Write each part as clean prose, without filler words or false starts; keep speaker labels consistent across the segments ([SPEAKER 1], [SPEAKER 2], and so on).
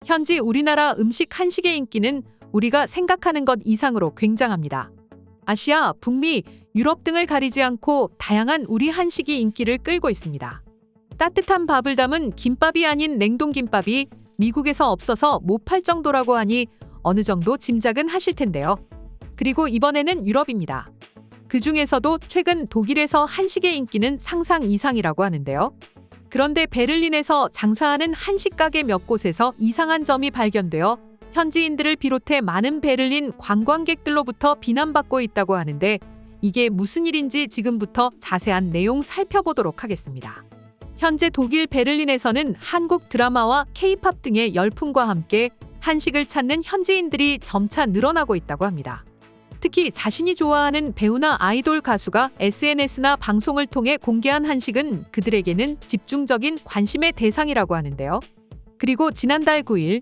[SPEAKER 1] 현지 우리나라 음식 한식의 인기는 우리가 생각하는 것 이상으로 굉장합니다. 아시아, 북미, 유럽 등을 가리지 않고 다양한 우리 한식이 인기를 끌고 있습니다. 따뜻한 밥을 담은 김밥이 아닌 냉동김밥이 미국에서 없어서 못 팔 정도라고 하니 어느 정도 짐작은 하실 텐데요. 그리고 이번에는 유럽입니다. 그 중에서도 최근 독일에서 한식의 인기는 상상 이상이라고 하는데요. 그런데 베를린에서 장사하는 한식 가게 몇 곳에서 이상한 점이 발견되어 현지인들을 비롯해 많은 베를린 관광객들로부터 비난받고 있다고 하는데 이게 무슨 일인지 지금부터 자세한 내용 살펴보도록 하겠습니다. 현재 독일 베를린에서는 한국 드라마와 K-팝 등의 열풍과 함께 한식을 찾는 현지인들이 점차 늘어나고 있다고 합니다. 특히 자신이 좋아하는 배우나 아이돌 가수가 SNS나 방송을 통해 공개한 한식은 그들에게는 집중적인 관심의 대상이라고 하는데요. 그리고 지난달 9일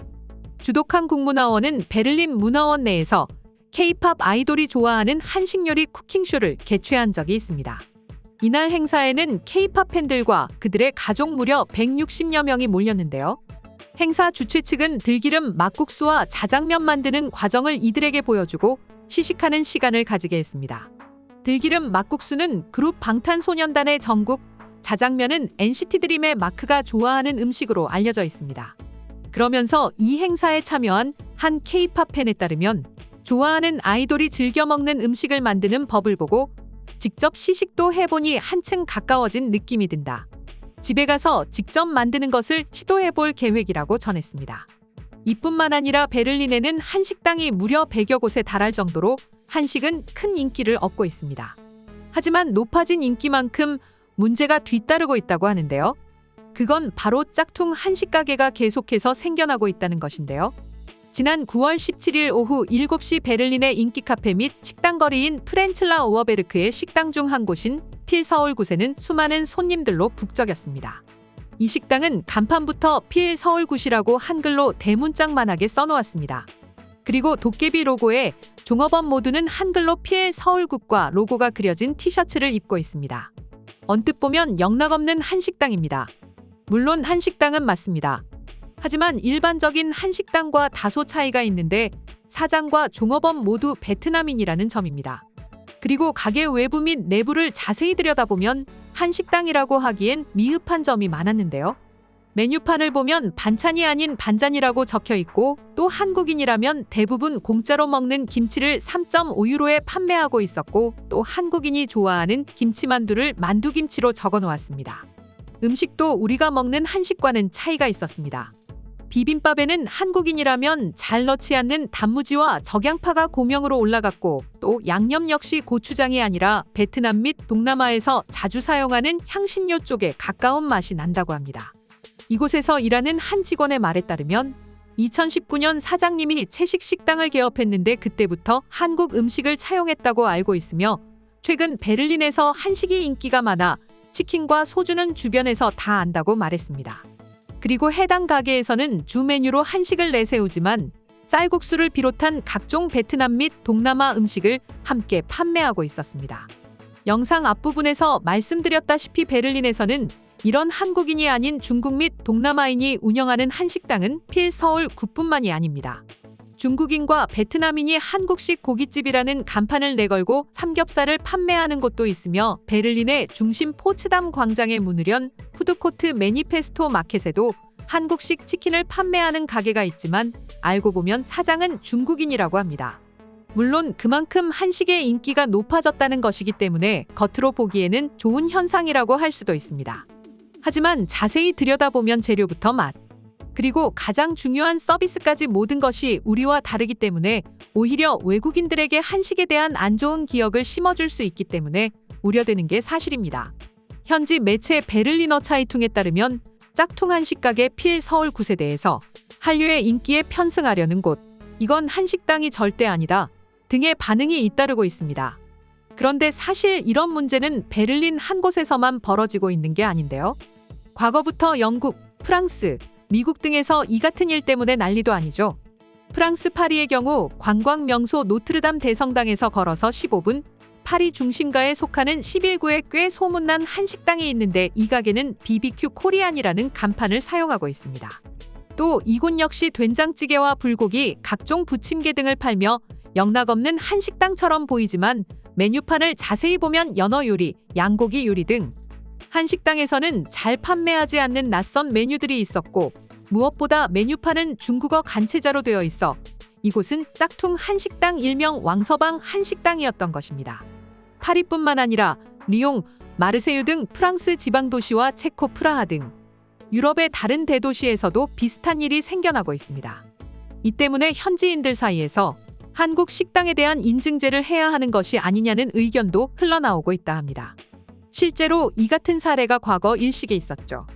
[SPEAKER 1] 주독한 국문화원은 베를린 문화원 내에서 K-팝 아이돌이 좋아하는 한식 요리 쿠킹쇼를 개최한 적이 있습니다. 이날 행사에는 K-팝 팬들과 그들의 가족 무려 160여 명이 몰렸는데요. 행사 주최 측은 들기름 막국수와 자장면 만드는 과정을 이들에게 보여주고 시식하는 시간을 가지게 했습니다. 들기름 막국수는 그룹 방탄소년단의 정국, 자장면은 NCT 드림의 마크가 좋아하는 음식으로 알려져 있습니다. 그러면서 이 행사에 참여한 한 K-팝 팬에 따르면 좋아하는 아이돌이 즐겨 먹는 음식을 만드는 법을 보고 직접 시식도 해보니 한층 가까워진 느낌이 든다. 집에 가서 직접 만드는 것을 시도해볼 계획이라고 전했습니다. 이뿐만 아니라 베를린에는 한식당이 무려 100여 곳에 달할 정도로 한식은 큰 인기를 얻고 있습니다. 하지만 높아진 인기만큼 문제가 뒤따르고 있다고 하는데요. 그건 바로 짝퉁 한식 가게가 계속해서 생겨나고 있다는 것인데요. 지난 9월 17일 오후 7시 베를린의 인기 카페 및 식당 거리인 프렌틀라 오어베르크의 식당 중 한 곳인 필 서울굿에는 수많은 손님들로 북적였습니다. 이 식당은 간판부터 필 서울굿이라고 한글로 대문짝만하게 써놓았습니다. 그리고 도깨비 로고에 종업원 모두는 한글로 필 서울굿과 로고가 그려진 티셔츠를 입고 있습니다. 언뜻 보면 영락없는 한식당입니다. 물론 한식당은 맞습니다. 하지만 일반적인 한식당과 다소 차이가 있는데 사장과 종업원 모두 베트남인이라는 점입니다. 그리고 가게 외부 및 내부를 자세히 들여다보면 한식당이라고 하기엔 미흡한 점이 많았는데요. 메뉴판을 보면 반찬이 아닌 반잔이라고 적혀 있고 또 한국인이라면 대부분 공짜로 먹는 김치를 3.5유로에 판매하고 있었고 또 한국인이 좋아하는 김치만두를 만두김치로 적어 놓았습니다. 음식도 우리가 먹는 한식과는 차이가 있었습니다. 비빔밥에는 한국인이라면 잘 넣지 않는 단무지와 적양파가 고명으로 올라갔고 또 양념 역시 고추장이 아니라 베트남 및 동남아에서 자주 사용하는 향신료 쪽에 가까운 맛이 난다고 합니다. 이곳에서 일하는 한 직원의 말에 따르면 2019년 사장님이 채식 식당을 개업했는데 그때부터 한국 음식을 차용했다고 알고 있으며 최근 베를린에서 한식이 인기가 많아 치킨과 소주는 주변에서 다 안다고 말했습니다. 그리고 해당 가게에서는 주 메뉴로 한식을 내세우지만 쌀국수를 비롯한 각종 베트남 및 동남아 음식을 함께 판매하고 있었습니다. 영상 앞부분에서 말씀드렸다시피 베를린에서는 이런 한국인이 아닌 중국 및 동남아인이 운영하는 한식당은 필 서울 굿뿐만이 아닙니다. 중국인과 베트남인이 한국식 고깃집이라는 간판을 내걸고 삼겹살을 판매하는 곳도 있으며 베를린의 중심 포츠담 광장의 문을 연 푸드코트 매니페스토 마켓에도 한국식 치킨을 판매하는 가게가 있지만 알고 보면 사장은 중국인이라고 합니다. 물론 그만큼 한식의 인기가 높아졌다는 것이기 때문에 겉으로 보기에는 좋은 현상이라고 할 수도 있습니다. 하지만 자세히 들여다보면 재료부터 맛, 그리고 가장 중요한 서비스까지 모든 것이 우리와 다르기 때문에 오히려 외국인들에게 한식에 대한 안 좋은 기억을 심어줄 수 있기 때문에 우려되는 게 사실입니다. 현지 매체 베를리너 차이퉁에 따르면 짝퉁 한식 가게 필 서울굿에 대해서 한류의 인기에 편승하려는 곳, 이건 한식당이 절대 아니다 등의 반응이 잇따르고 있습니다. 그런데 사실 이런 문제는 베를린 한 곳에서만 벌어지고 있는 게 아닌데요. 과거부터 영국, 프랑스, 미국 등에서 이 같은 일 때문에 난리도 아니죠. 프랑스 파리의 경우 관광 명소 노트르담 대성당에서 걸어서 15분, 파리 중심가에 속하는 11구에 꽤 소문난 한식당이 있는데 이 가게는 BBQ 코리안이라는 간판을 사용하고 있습니다. 또 이곳 역시 된장찌개와 불고기, 각종 부침개 등을 팔며 영락없는 한식당처럼 보이지만 메뉴판을 자세히 보면 연어 요리, 양고기 요리 등 한식당에서는 잘 판매하지 않는 낯선 메뉴들이 있었고 무엇보다 메뉴판은 중국어 간체자로 되어 있어 이곳은 짝퉁 한식당 일명 왕서방 한식당이었던 것입니다. 파리뿐만 아니라 리옹, 마르세유 등 프랑스 지방 도시와 체코 프라하 등 유럽의 다른 대도시에서도 비슷한 일이 생겨나고 있습니다. 이 때문에 현지인들 사이에서 한국 식당에 대한 인증제를 해야 하는 것이 아니냐는 의견도 흘러나오고 있다 합니다. 실제로 이 같은 사례가 과거 일식에 있었죠.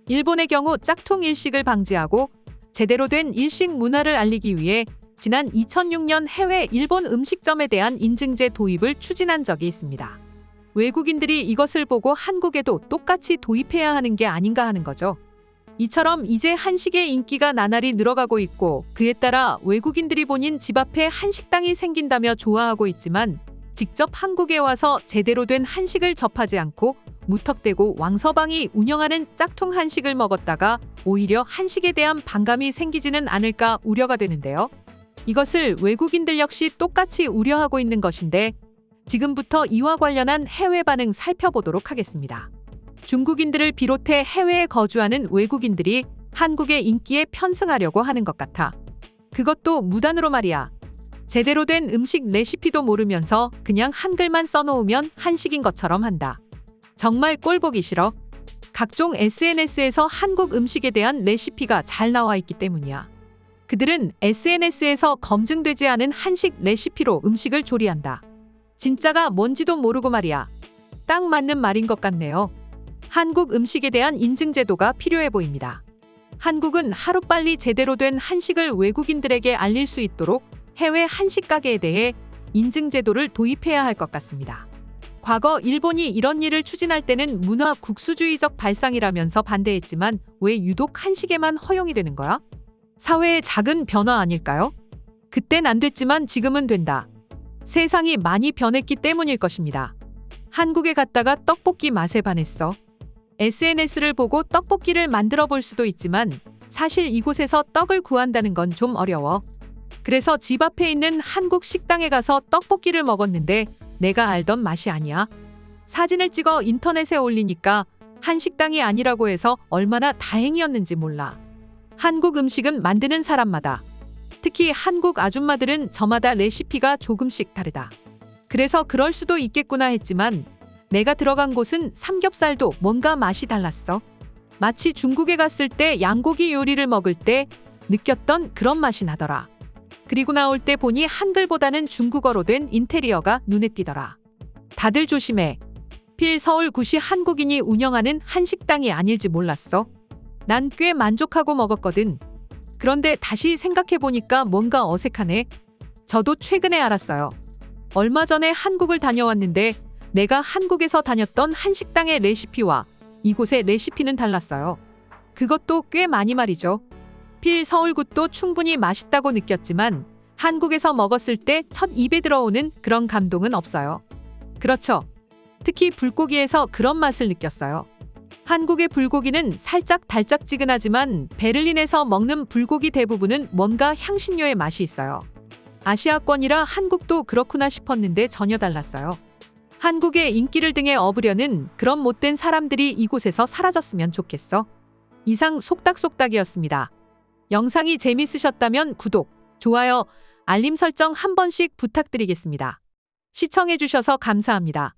[SPEAKER 1] 일본의 경우 짝퉁 일식을 방지하고 제대로 된 일식 문화를 알리기 위해 지난 2006년 해외 일본 음식점에 대한 인증제 도입을 추진한 적이 있습니다. 외국인들이 이것을 보고 한국에도 똑같이 도입해야 하는 게 아닌가 하는 거죠. 이처럼 이제 한식의 인기가 나날이 늘어가고 있고 그에 따라 외국인들이 본인 집 앞에 한식당이 생긴다며 좋아하고 있지만 직접 한국에 와서 제대로 된 한식을 접하지 않고 무턱대고 왕서방이 운영하는 짝퉁 한식을 먹었다가 오히려 한식에 대한 반감이 생기지는 않을까 우려가 되는데요. 이것을 외국인들 역시 똑같이 우려하고 있는 것인데 지금부터 이와 관련한 해외 반응 살펴보도록 하겠습니다. 중국인들을 비롯해 해외에 거주하는 외국인들이 한국의 인기에 편승하려고 하는 것 같아. 그것도 무단으로 말이야. 제대로 된 음식 레시피도 모르면서 그냥 한글만 써놓으면 한식인 것처럼 한다. 정말 꼴보기 싫어. 각종 SNS에서 한국 음식에 대한 레시피가 잘 나와 있기 때문이야. 그들은 SNS에서 검증되지 않은 한식 레시피로 음식을 조리한다. 진짜가 뭔지도 모르고 말이야. 딱 맞는 말인 것 같네요. 한국 음식에 대한 인증제도가 필요해 보입니다. 한국은 하루빨리 제대로 된 한식을 외국인들에게 알릴 수 있도록 해외 한식 가게에 대해 인증제도를 도입해야 할 것 같습니다. 과거 일본이 이런 일을 추진할 때는 문화 국수주의적 발상이라면서 반대했지만 왜 유독 한식에만 허용이 되는 거야? 사회의 작은 변화 아닐까요? 그땐 안 됐지만 지금은 된다. 세상이 많이 변했기 때문일 것입니다. 한국에 갔다가 떡볶이 맛에 반했어. SNS를 보고 떡볶이를 만들어 볼 수도 있지만 사실 이곳에서 떡을 구한다는 건 좀 어려워. 그래서 집 앞에 있는 한국 식당에 가서 떡볶이를 먹었는데 내가 알던 맛이 아니야. 사진을 찍어 인터넷에 올리니까 한식당이 아니라고 해서 얼마나 다행이었는지 몰라. 한국 음식은 만드는 사람마다, 특히 한국 아줌마들은 저마다 레시피가 조금씩 다르다. 그래서 그럴 수도 있겠구나 했지만 내가 들어간 곳은 삼겹살도 뭔가 맛이 달랐어. 마치 중국에 갔을 때 양고기 요리를 먹을 때 느꼈던 그런 맛이 나더라. 그리고 나올 때 보니 한글보다는 중국어로 된 인테리어가 눈에 띄더라. 다들 조심해. 필 서울구시 한국인이 운영하는 한식당이 아닐지 몰랐어. 난 꽤 만족하고 먹었거든. 그런데 다시 생각해보니까 뭔가 어색하네. 저도 최근에 알았어요. 얼마 전에 한국을 다녀왔는데 내가 한국에서 다녔던 한식당의 레시피와 이곳의 레시피는 달랐어요. 그것도 꽤 많이 말이죠. 필 서울굿도 충분히 맛있다고 느꼈지만 한국에서 먹었을 때 첫 입에 들어오는 그런 감동은 없어요. 그렇죠. 특히 불고기에서 그런 맛을 느꼈어요. 한국의 불고기는 살짝 달짝지근하지만 베를린에서 먹는 불고기 대부분은 뭔가 향신료의 맛이 있어요. 아시아권이라 한국도 그렇구나 싶었는데 전혀 달랐어요. 한국의 인기를 등에 업으려는 그런 못된 사람들이 이곳에서 사라졌으면 좋겠어. 이상 속닥속닥이었습니다. 영상이 재밌으셨다면 구독, 좋아요, 알림 설정 한 번씩 부탁드리겠습니다. 시청해주셔서 감사합니다.